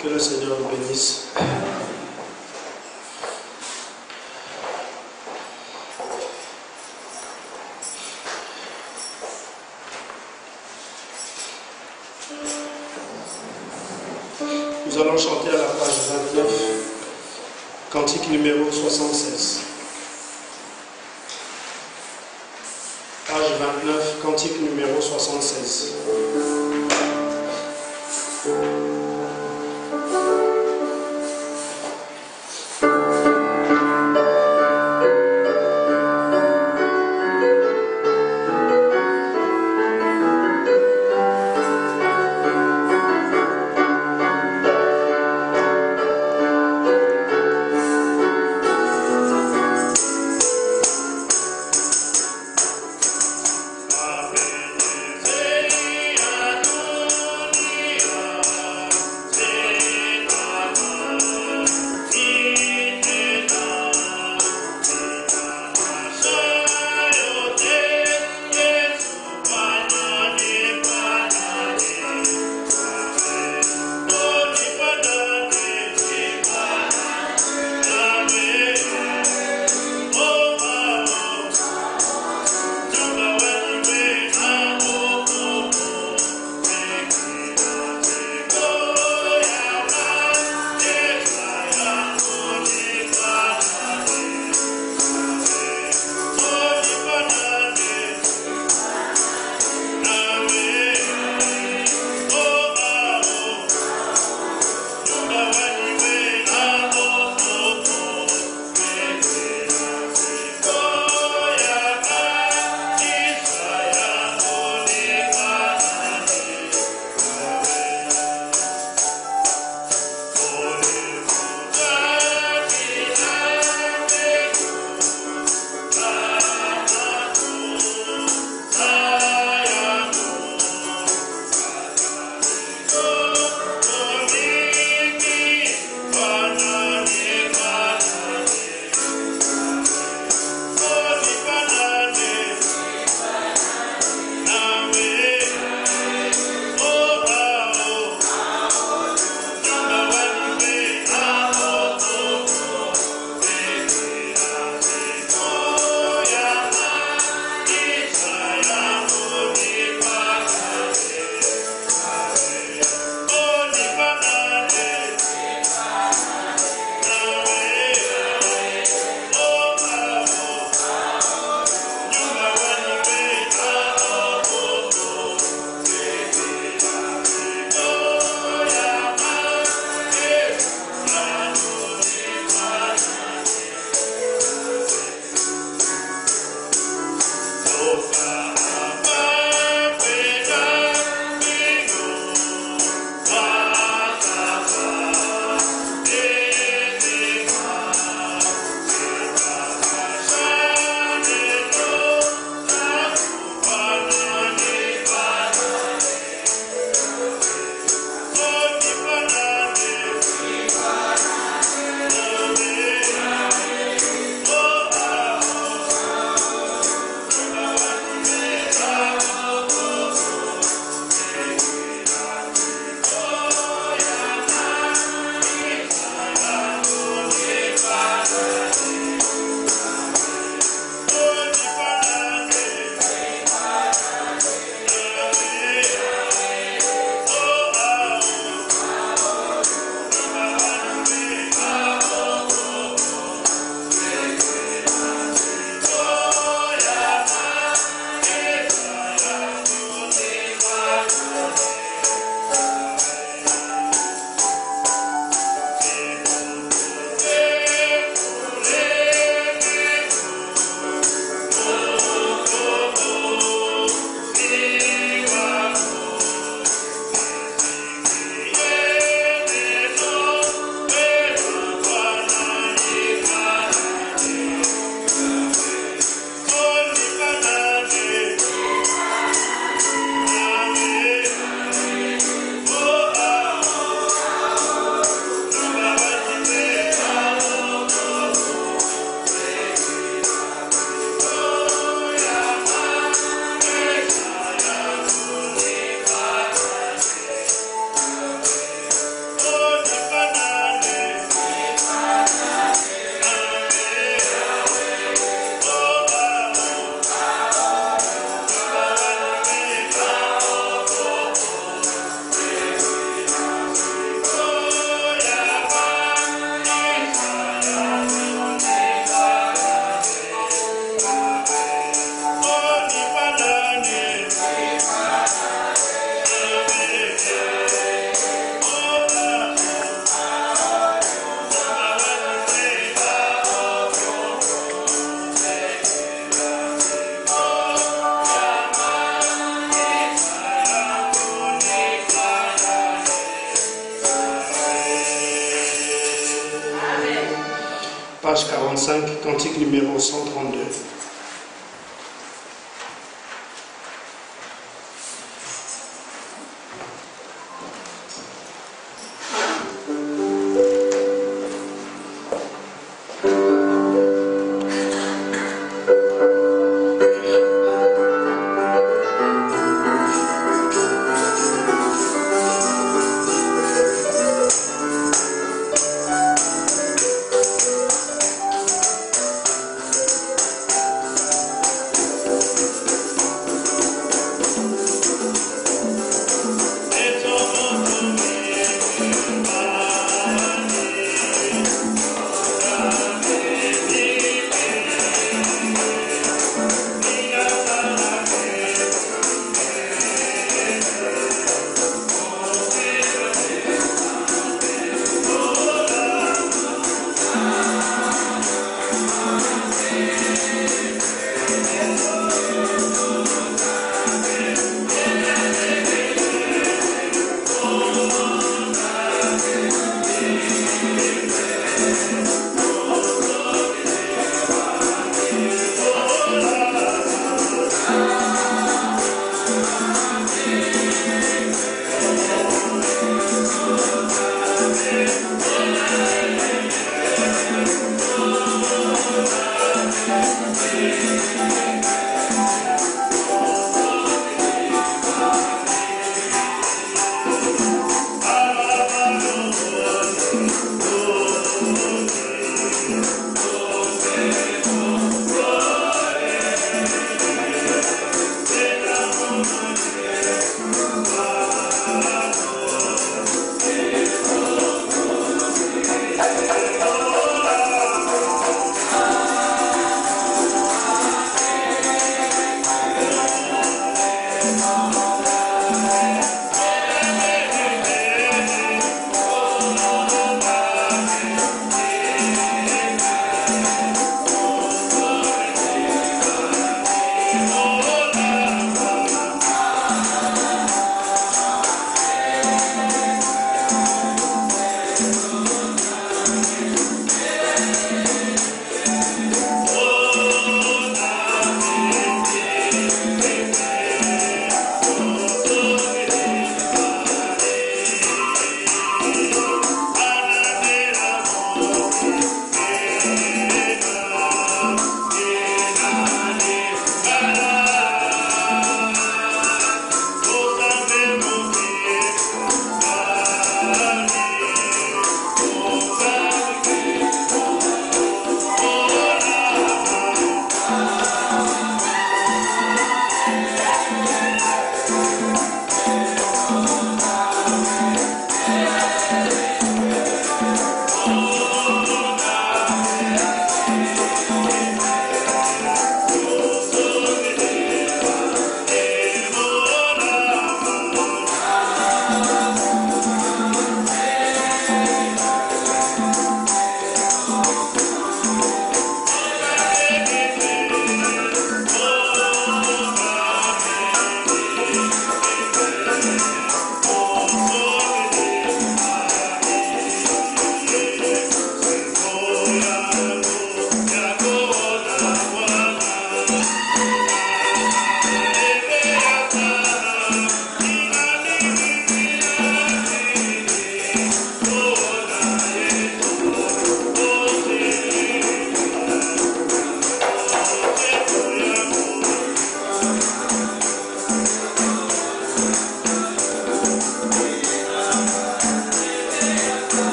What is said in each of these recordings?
Que le Seigneur nous bénisse. Nous allons chanter à la page 29, cantique numéro 76. Page 29, cantique numéro 76. Amen. page 45, cantique numéro 132.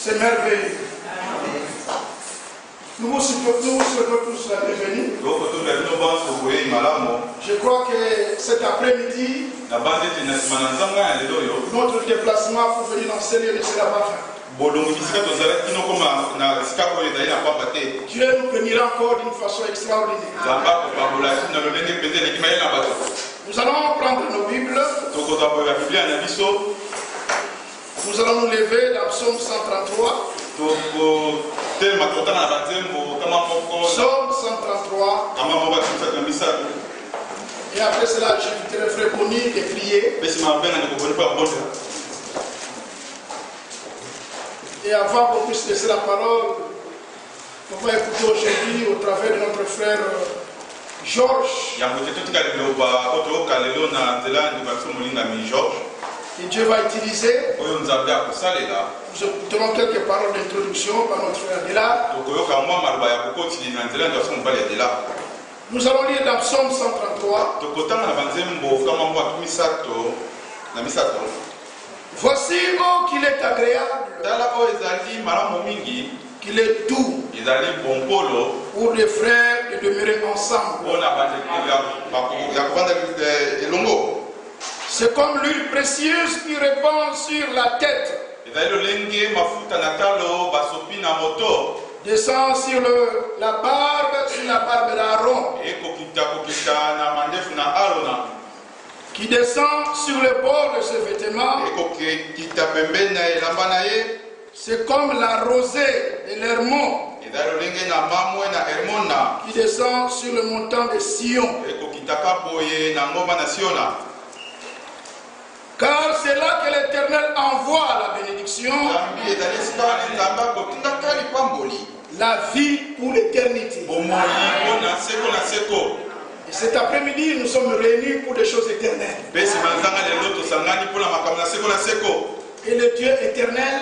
C'est merveilleux. Nous vous souhaitons tous la bienvenue. Je crois que cet après-midi, notre déplacement pour venir enseigner ne sera pas fin. Dieu nous bénira encore d'une façon extraordinaire. Nous allons prendre nos Bibles. Nous allons nous lever dans Psaume 133. Psaume 133. Et après cela, j'inviterai Frère Bonny de prier. Et avant qu'on puisse laisser la parole, on va écouter aujourd'hui au travers de notre frère Georges. Et Dieu va utiliser. Nous écouterons quelques paroles d'introduction par notre frère Dela. Nous allons lire dans Psaume 133. Voici, oh, qu'il est agréable, qu'il est doux pour les frères de demeurer ensemble. C'est comme l'huile précieuse qui répand sur la tête, descend sur la barbe d'Aaron, qui descend sur le bord de ses vêtements. C'est comme la rosée de l'Hermon, qui descend sur le montant de Sion. Car c'est là que l'Éternel envoie la bénédiction, la vie pour l'éternité. Et cet après-midi, nous sommes réunis pour des choses éternelles. Et le Dieu éternel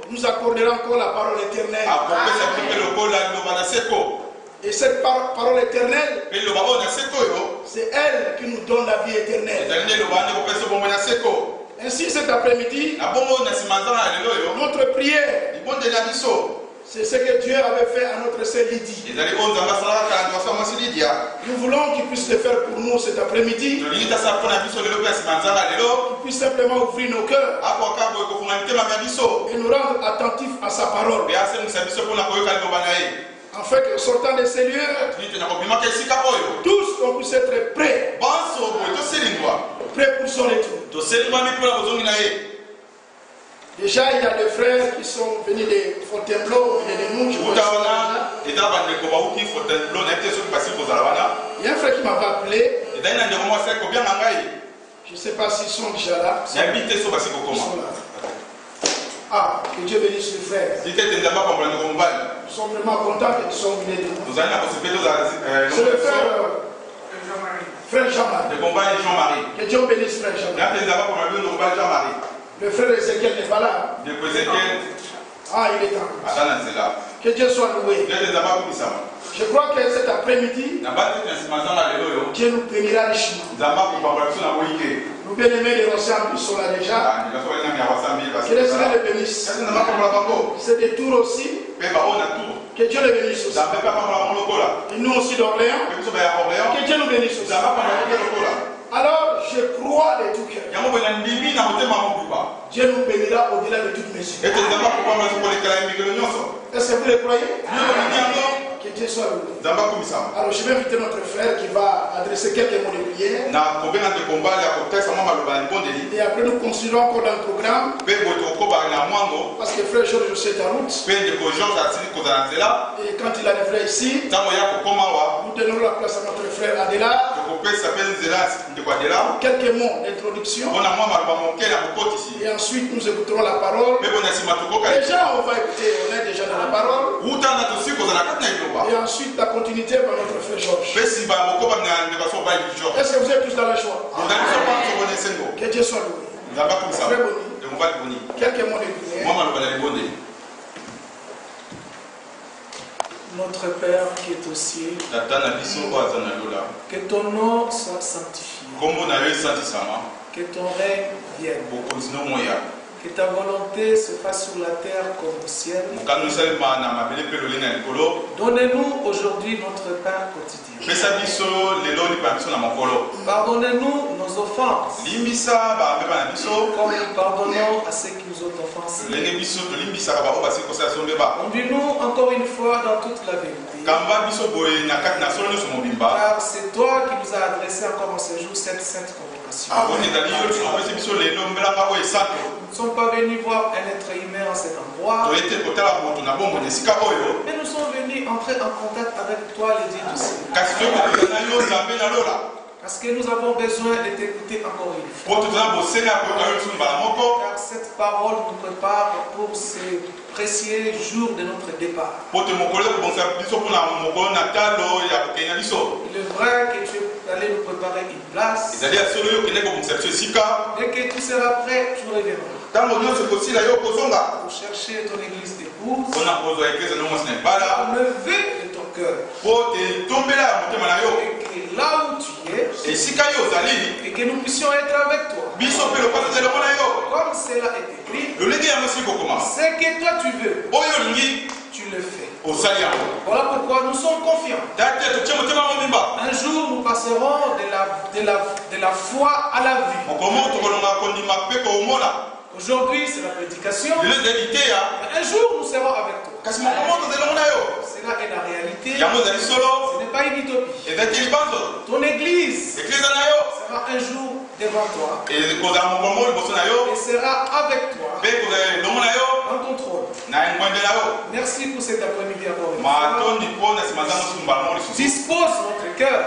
nous accordera encore la parole éternelle. Et cette parole éternelle, c'est elle qui nous donne la vie éternelle. Ainsi cet après-midi, notre prière, c'est ce que Dieu avait fait à notre sœur Lydie. Nous voulons qu'il puisse le faire pour nous cet après-midi. Qu'il puisse simplement ouvrir nos cœurs et nous rendre attentifs à sa parole. En fait, en sortant de ces lieux, tous on puisse être prêts. Prêts pour son retour. Déjà, il y a des frères qui sont venus de Fontainebleau et de nous. Il y a un frère qui m'avait appelé. Je ne sais pas s'ils sont déjà là. Ils sont là. Ah, que Dieu bénisse les frères. Nous sommes vraiment contents qu'ils soient venus de nous. C'est le frère Jean-Marie. Que Dieu bénisse frère Jean-Marie. Le frère Ezekiel n'est pas là. Ah, il est là. Que Dieu soit loué. Je crois que cet après-midi, Dieu nous bénira richement. Nous bien-aimés les ensembles qui sont là déjà. Que le Seigneur les bénisse. C'est des tours aussi. Que Dieu les bénisse aussi. Et nous aussi d'Orléans. Que Dieu nous bénisse aussi. Alors je crois de tout cœur. Dieu nous bénira au-delà de toute mesure. Est-ce que vous le croyez? Que Dieu soit loué. Alors je vais inviter notre frère qui va adresser quelques mots de prière. Et après nous continuerons encore dans le programme. Parce que frère Georges est en route. Et quand il arrivera ici, nous donnons la place à notre frère Adela. Quelques mots d'introduction. Et ensuite nous écouterons la parole. Déjà on va écouter, on est déjà dans la parole. Et ensuite la continuité par notre frère Georges. Est-ce que vous êtes tous dans la joie? Que Dieu soit loué. Frère Bonny, quelques mots de prière. Notre Père qui est au ciel, que ton nom soit sanctifié, que ton règne vienne. Que ta volonté se fasse sur la terre comme au ciel. Donnez-nous aujourd'hui notre pain quotidien. Pardonnez-nous nos offenses. Comme nous pardonnons à ceux qui nous ont offensés. Conduis-nous encore une fois dans toute la vérité. Car c'est toi qui nous as adressé encore en ce jour cette sainte convocation. Nous ne sommes pas venus voir un être humain en cet endroit. Mais nous sommes venus entrer en contact avec toi, le Dieu du ciel. Parce que nous avons besoin de t'écouter encore une fois. Car cette parole nous prépare pour ces précieux jours de notre départ. Il est vrai que tu allais nous préparer une place. Dès que tout sera prêt, tu reviendras. Pour chercher ton église d'épouse. Pour lever de ton cœur. Et que là où tu es, et que nous puissions être avec toi. Comme cela est écrit, ce que toi tu veux, tu le fais. Voilà pourquoi nous sommes confiants. Un jour nous passerons de la foi à la vie. Aujourd'hui c'est la prédication. Un jour nous serons avec toi. Cela est la réalité. Ce n'est pas une utopie. Ton église sera un jour devant toi. Et sera avec toi dans ton trône. Merci pour cet après-midi encore une fois. Dispose notre cœur.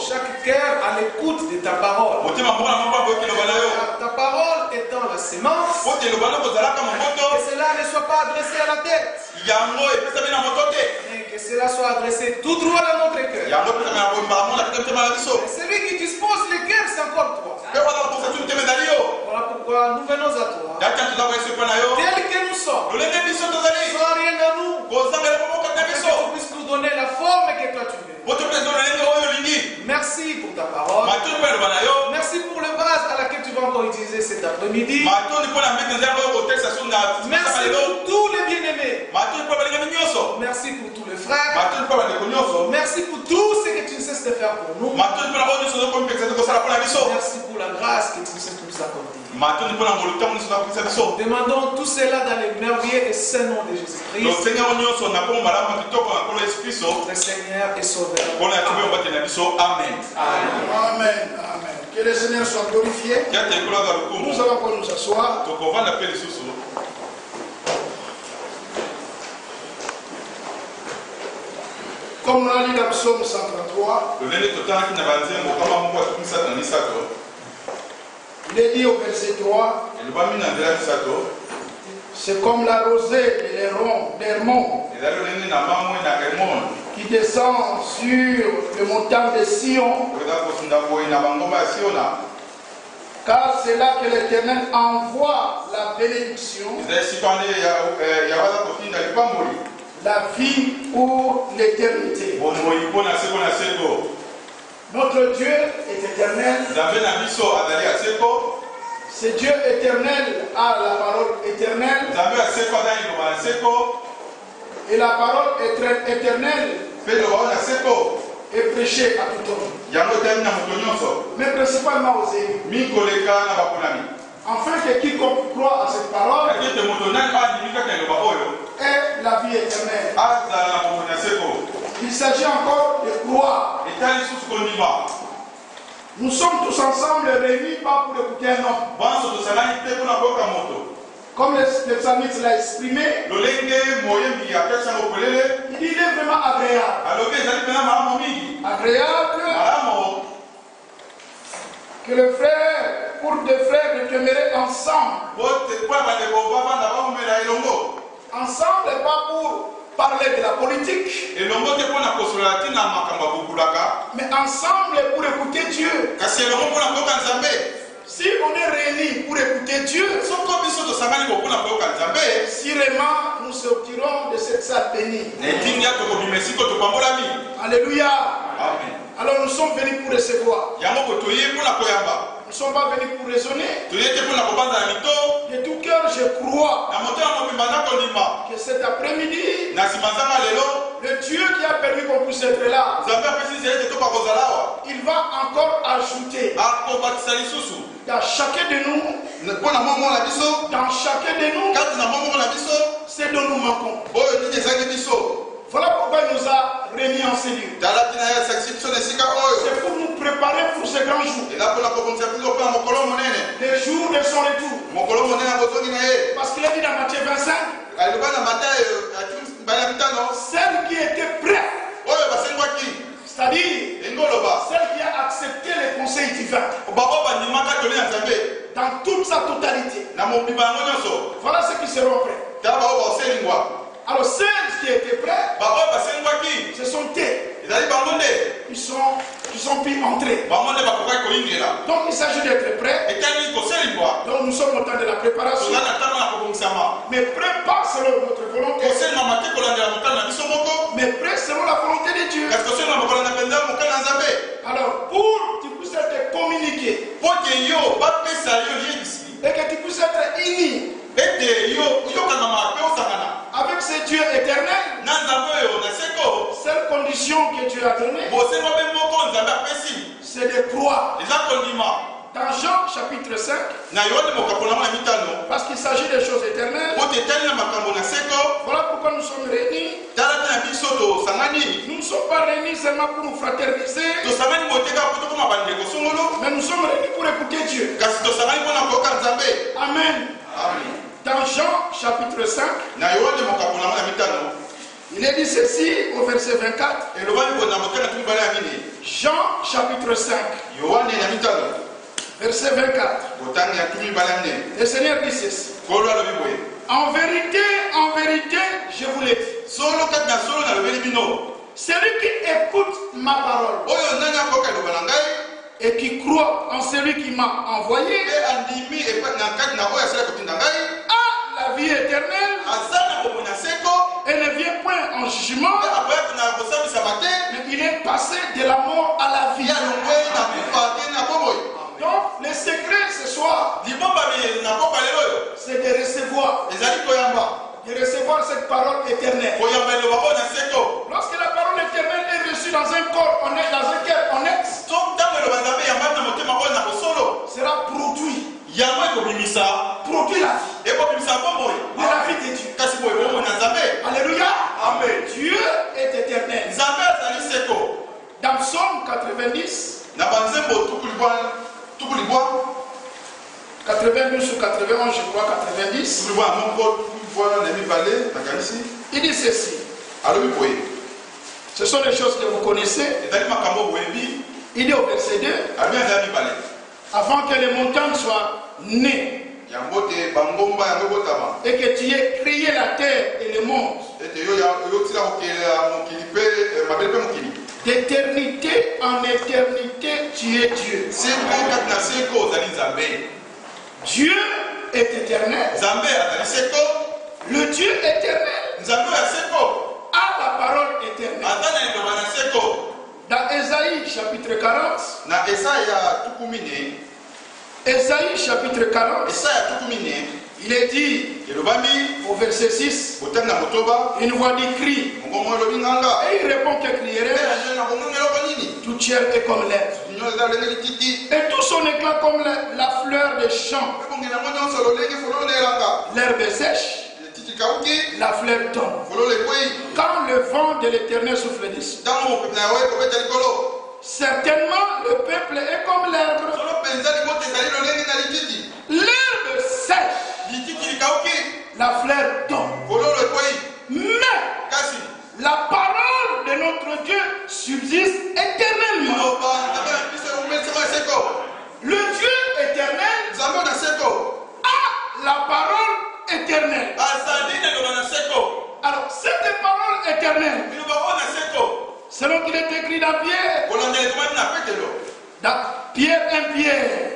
Chaque cœur à l'écoute de ta parole. Ta parole étant la sémence. Que cela ne soit pas adressé à la tête. Mais que cela soit adressé tout droit dans notre cœur. Celui qui dispose le cœur, c'est encore toi. Voilà pourquoi nous venons à toi. Tel que nous sommes. Sans rien à nous. Que tu puisses nous donner la forme que toi tu veux. Merci pour ta parole. Merci pour le vase à laquelle tu vas encore utiliser cet après-midi. Merci pour tous les bien-aimés. Merci pour tous les frères. Merci pour tout ce que tu ne cesses de faire pour nous. Merci pour la grâce que tu ne cesses de nous accorder. Demandons tout cela dans les merveilleux et saint nom de Jésus-Christ. Notre Seigneur et Sauveur. Amen. Amen. Amen. Que le Seigneur soit glorifié. Nous allons pour nous asseoir. Comme on a lu dans Psaume 133, il est dit au verset 3, c'est comme la rosée de l'Hermon qui descend sur le montagne de Sion, car c'est là que l'Éternel envoie la bénédiction, la vie pour l'éternité. Notre Dieu est éternel. Ce Dieu éternel a la parole éternelle. Et la parole éternelle est prêchée à tout homme. Mais principalement aux élus. Afin que quiconque croit à cette parole ait la vie éternelle. Il s'agit encore de croire. Nous sommes tous ensemble réunis pas pour écouter un homme. Comme le psalmiste l'a exprimé, il est vraiment agréable. Agréable que le frère, pour deux frères, de demeurer ensemble. Ensemble et pas pour parler de la politique. Mais ensemble pour écouter Dieu. Si on est réunis pour écouter Dieu, sûrement nous sortirons de cette salle bénie. Alléluia. Alors nous sommes venus pour recevoir. Nous ne sommes pas venus pour raisonner. De tout cœur, je crois que cet après-midi, le Dieu qui a permis qu'on puisse être là, il va encore ajouter dans chacun de nous, ce dont nous manquons. Voilà pourquoi il nous a réunis en cellule. C'est pour nous préparer pour ce grand jour. Le jour de son retour. Parce qu'il a dit dans Matthieu 25, celle qui était prête, c'est-à-dire celle qui a accepté les conseils divins dans toute sa totalité. Voilà ceux qui seront prêts. Alors celles qui étaient prêts, ce sont eux. Ils sont pu entrer. Donc il s'agit d'être prêts. Donc nous sommes au temps de la préparation. Mais prêts pas selon notre volonté. Mais prêts selon la volonté de Dieu. Alors pour que tu puisses être communiqué et que tu puisses être uni avec ce Dieu éternel, seule condition que Dieu a donnée, c'est de croire. Dans Jean chapitre 5, parce qu'il s'agit des choses éternelles, voilà pourquoi nous sommes réunis. Nous ne sommes pas réunis seulement pour nous fraterniser, mais nous sommes réunis pour écouter Dieu. Amen. Dans Jean chapitre 5, il est dit ceci au verset 24. Jean chapitre 5, verset 24. Le Seigneur dit ceci. En vérité, je vous l'ai dit. Celui qui écoute ma parole et qui croit en celui qui m'a envoyé a la vie éternelle et ne vient point en jugement, mais il est passé de la mort à la vie. Donc le secret ce soir, c'est de recevoir cette parole éternelle. Lorsque la parole éternelle est reçue dans un corps honnête, dans un cœur honnête, sera produit. Produit la vie de Dieu. Alléluia. Amen. Dieu est éternel. Dans Psaume 90, 92 ou 91, je crois, 90, il dit ceci. Ce sont des choses que vous connaissez. Il dit au verset 2, avant que les montagnes soient nées et que tu aies créé la terre et le monde, d'éternité en éternité, tu es Dieu. Dieu est éternel. Le Dieu éternel a la parole éternelle. Dans Ésaïe chapitre 40, Ésaïe chapitre 40, il est dit au verset 6, une voix dit crie. Et il répond que crierait. Tout ciel est comme l'herbe. Et tout son éclat comme la fleur des champs. L'herbe est sèche, la fleur tombe. Quand le vent de l'Éternel souffle dessus. Certainement le peuple est comme l'herbe. L'herbe sèche, la fleur tombe. Mais la parole de notre Dieu subsiste éternellement. Le Dieu éternel a la parole éternelle. Alors cette parole éternelle, selon qu'il est écrit dans Pierre, dans Pierre 1 Pierre,